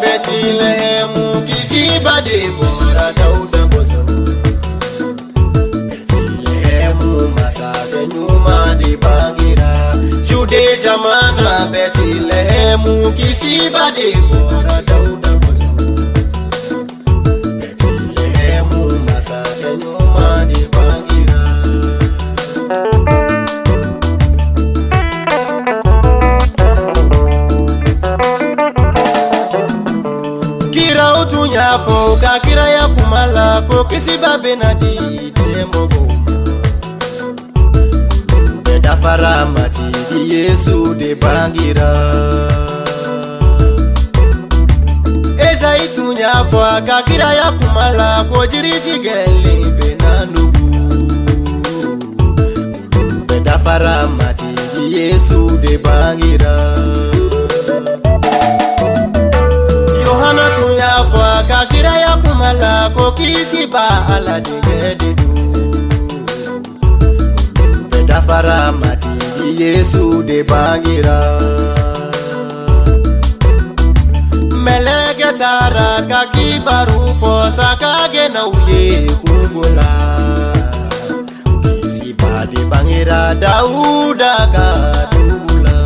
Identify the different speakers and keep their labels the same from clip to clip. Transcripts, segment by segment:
Speaker 1: Betlehemu, Kisiba bangera, Dauda bozono. Betlehemu, masave nyuma de bangira. Jude jamana, Betlehemu, Kisiba bangera, Dauda bozono. Betlehemu, masave nyuma de bangira. Kira utunya foka kira ya kumala ko Kisiba benadi demogoma. Beda faramati di Yesu de bangira. Eza itunya foka kira ya kumala ko jiriti gele benanugu. Beda faramati di Yesu de bangira. Yohana tunya fwa kakira ya kumala ko Kisiba ala digedu. Beda faramati Yesu de bangira. Melege tara kakibaru fo sakage na uye kumbola. Kisiba de bangira Dauda kadubula.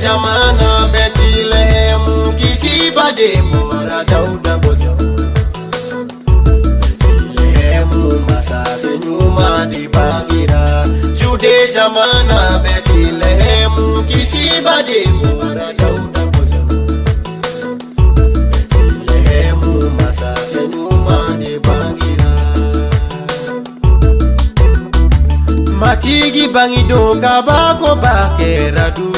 Speaker 1: Jamana Betlehemu, Kisiba bangera, Dauda bozono. Betlehemu, masave nyuma de bangira. Jude jamana Betlehemu, Kisiba bangera, Dauda bozono. Betlehemu, masave nyuma de bangira. Matigi bangido kabako bakera dugu.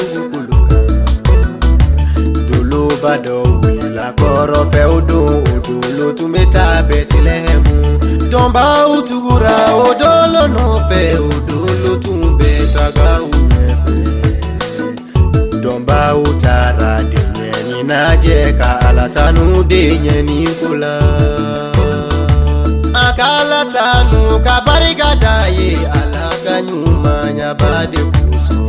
Speaker 1: Bado la koro fe odolo tumeta Betlehemu. Domba utugura odolo no fe odolo tumbeta ga unefe. Domba utara denye ni najeka alatanu denye ni kula. Akala tanu kabariga daye alaka nyuma nyabade kuso.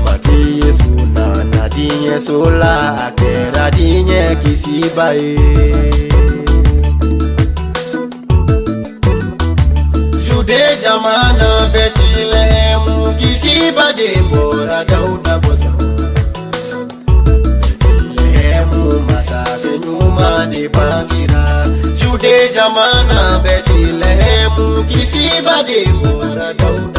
Speaker 1: Mati Yesu na dinye sola akera dinye Kisiba Jude jamana Betlehemu, Kisiba bangera, Dauda bozono. Betlehemu, masave nyuma de bangira. Jude jamana Betlehemu, Kisiba bangera, Dauda.